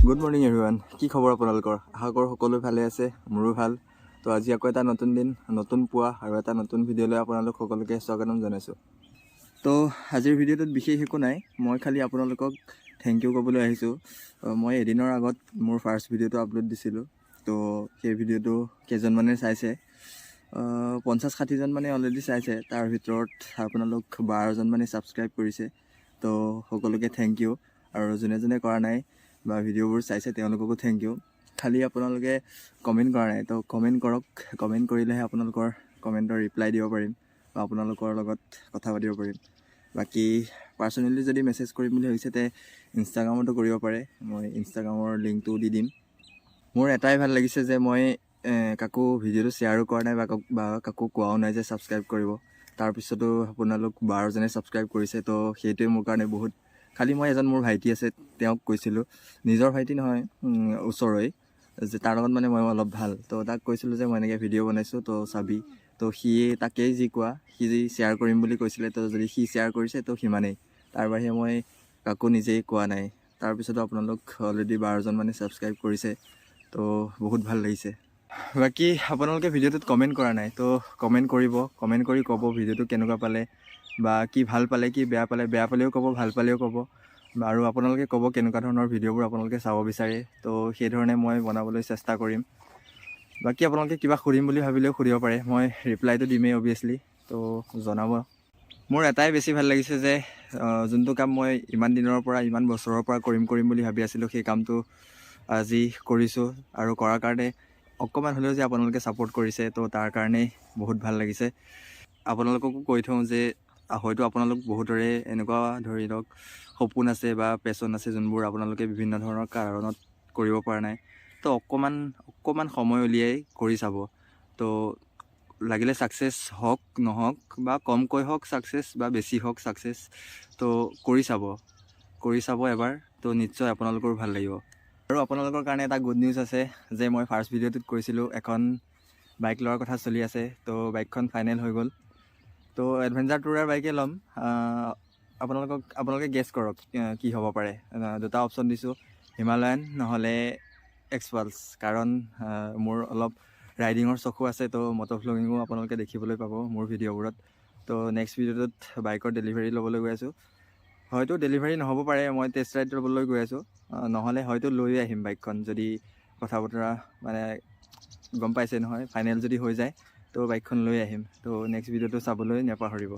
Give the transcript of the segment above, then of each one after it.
Good morning everyone. কি খবৰ আপোনালোকৰ? আশা কৰোঁ সকলো ভালে আছে, মোৰো ভাল। তো আজি আকৌ এটা নতুন দিন, নতুন পুৱা আৰু এটা নতুন ভিডিঅ'লৈ আপোনালোক সকলোকে স্বাগতম জনাইছোঁ। তো আজিৰ ভিডিঅ'টোত বিশেষ একো নাই, মই খালি আপোনালোকক থেংক ইউ ক'বলৈ আহিছোঁ। মই এদিনৰ আগত মোৰ ফাৰ্ষ্ট ভিডিঅ'টো আপলোড দিছিলোঁ। তো সেই ভিডিঅ'টো কেইজনমানে চাইছে, 50-60জন মানে অলৰেডি চাইছে। তাৰ ভিতৰত আপোনালোক 12জন মানে ছাবস্ক্ৰাইব কৰিছে। তো সকলোকে থেংক ইউ। আৰু যোনে যোনে কৰা নাই বা ভিডিঅ'বোৰ চাইছে তেওঁলোককো থেংক ইউ। খালি আপোনালোকে কমেণ্ট কৰা নাই, তো কমেণ্ট কৰক। কমেণ্ট কৰিলেহে আপোনালোকৰ কমেণ্টৰ ৰিপ্লাই দিব পাৰিম বা আপোনালোকৰ লগত কথা পাতিব পাৰিম। বাকী পাৰ্চনেলি যদি মেছেজ কৰিম বুলি ভাবিছে তে ইনষ্টাগ্ৰামতো কৰিব পাৰে, মই ইনষ্টাগ্ৰামৰ লিংকটো দি দিম। মোৰ এটাই ভাল লাগিছে যে মই কাকো ভিডিঅ'টো শ্বেয়াৰো কৰা নাই বা কাকো কোৱাও নাই যে ছাবস্ক্ৰাইব কৰিব। তাৰপিছতো আপোনালোক 12জনে ছাবস্ক্ৰাইব কৰিছে, তো সেইটোৱে মোৰ কাৰণে বহুত। খালি মই এজন মোৰ ভাইটি আছে, তেওঁক কৈছিলোঁ, নিজৰ ভাইটি নহয়, ওচৰৰে, যে তাৰ লগত মানে মই অলপ ভাল। তো তাক কৈছিলোঁ যে মই এনেকৈ ভিডিঅ' বনাইছোঁ, তো চাবি। তো তাকেই যি কোৱা, সি শ্বেয়াৰ কৰিম বুলি কৈছিলে। তো যদি সি শ্বেয়াৰ কৰিছে তো সিমানেই, তাৰ বাহিৰে মই কাকো নিজেই কোৱা নাই। তাৰপিছতো আপোনালোক অলৰেডি 12জন মানে ছাবস্ক্ৰাইব কৰিছে, তো বহুত ভাল লাগিছে। বাকী আপোনালোকে ভিডিঅ'টোত কমেণ্ট কৰা নাই, তো কমেণ্ট কৰিব। কমেণ্ট কৰি ক'ব ভিডিঅ'টো কেনেকুৱা পালে বা কি ভাল পালে, কি বেয়া পালে। বেয়া পালেও ক'ব, ভাল পালেও ক'ব। আৰু আপোনালোকে ক'ব কেনেকুৱা ধৰণৰ ভিডিঅ'বোৰ আপোনালোকে চাব বিচাৰে, তো সেইধৰণে মই বনাবলৈ চেষ্টা কৰিম। বাকী আপোনালোকে কিবা সুধিম বুলি ভাবিলেও সুধিব পাৰে, মই ৰিপ্লাইটো দিমেই অভিয়াছলি। তো জনাব। মোৰ এটাই বেছি ভাল লাগিছে যে যোনটো কাম মই ইমান দিনৰ পৰা, ইমান বছৰৰ পৰা কৰিম বুলি ভাবি আছিলোঁ, সেই কামটো আজি কৰিছোঁ। আৰু কৰাৰ কাৰণে অকণমান হ'লেও যে আপোনালোকে ছাপোৰ্ট কৰিছে, তো তাৰ কাৰণেই বহুত ভাল লাগিছে। আপোনালোককো কৈ থওঁ যে হয়তো আপোনালোক বহুতৰে এনেকুৱা ধৰি লওক সপোন আছে বা পেচন আছে, যোনবোৰ আপোনালোকে বিভিন্ন ধৰণৰ কাৰণত কৰিব পৰা নাই। তো অকণমান সময় উলিয়াই কৰি চাব। তো লাগিলে ছাকচেছ হওক নহওক, বা কমকৈ হওক ছাকচেছ বা বেছি হওক ছাকচেছ, তো কৰি চাব এবাৰ। তো নিশ্চয় আপোনালোকৰো ভাল লাগিব। আৰু আপোনালোকৰ কাৰণে এটা গুড নিউজ আছে যে মই ফাৰ্ষ্ট ভিডিঅ'টোত কৈছিলোঁ এখন বাইক লোৱাৰ কথা চলি আছে, তো বাইকখন ফাইনেল হৈ গ'ল। তো এডভেঞ্চাৰ টুৰাৰ বাইকে ল'ম। আপোনালোকে গেছ কৰক কি হ'ব পাৰে। দুটা অপশ্যন দিছোঁ, হিমালয়ান নহ'লে এক্সপালছ। কাৰণ মোৰ অলপ ৰাইডিঙৰ চখু আছে, তো মটৰ ভ্লগিঙো আপোনালোকে দেখিবলৈ পাব মোৰ ভিডিঅ'বোৰত। তো নেক্সট ভিডিঅ'টোত বাইকৰ ডেলিভাৰী ল'বলৈ গৈ আছোঁ। হয়তো ডেলিভাৰী নহ'ব পাৰে, মই টেষ্ট ৰাইড ল'বলৈ গৈ আছোঁ। নহ'লে হয়তো লৈ আহিম বাইকখন, যদি কথা বতৰা মানে গম পাইছে নহয়, ফাইনেল যদি হৈ যায় তো বাইকখন লৈ আহিম। তো নেক্সট ভিডিঅ'টো চাবলৈ নাপাহৰিব।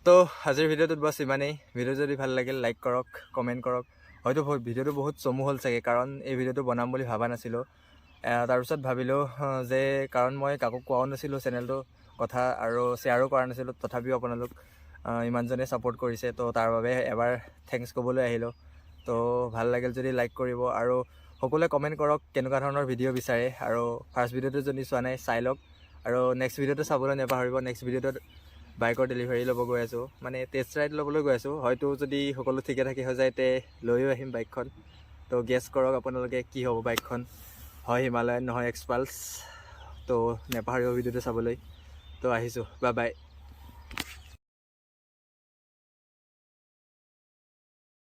তো আজিৰ ভিডিঅ'টোত বাছ ইমানেই। ভিডিঅ' যদি ভাল লাগিল লাইক কৰক, কমেণ্ট কৰক। হয়তো ভিডিঅ'টো বহুত চমু হ'ল চাগে, কাৰণ এই ভিডিঅ'টো বনাম বুলি ভবা নাছিলোঁ। তাৰপিছত ভাবিলোঁ যে কাৰণ মই কাকো কোৱাও নাছিলোঁ চেনেলটো কথা, আৰু শ্বেয়াৰো কৰা নাছিলোঁ, তথাপিও আপোনালোক ইমানজনে ছাপোৰ্ট কৰিছে, তো তাৰ বাবে এবাৰ থেংকছ ক'বলৈ আহিলোঁ। তো ভাল লাগিল যদি লাইক কৰিব, আৰু সকলোৱে কমেণ্ট কৰক কেনেকুৱা ধৰণৰ ভিডিঅ' বিচাৰে। আৰু ফাৰ্ষ্ট ভিডিঅ'টো যদি চোৱা নাই চাই লওক, আৰু নেক্সট ভিডিঅ'টো চাবলৈ নাপাহৰিব। নেক্সট ভিডিঅ'টোত বাইকৰ ডেলিভাৰী ল'ব গৈ আছোঁ, মানে টেষ্ট ৰাইড ল'বলৈ গৈ আছোঁ। হয়তো যদি সকলো ঠিকে ঠাকে হৈ যায় তে লৈও আহিম বাইকখন। তো গেছ কৰক আপোনালোকে কি হ'ব বাইকখন, হয় হিমালয়ান নহয় এক্সপালছ। তো নাপাহৰিব ভিডিঅ'টো চাবলৈ। তো আহিছোঁ, বাই বাই।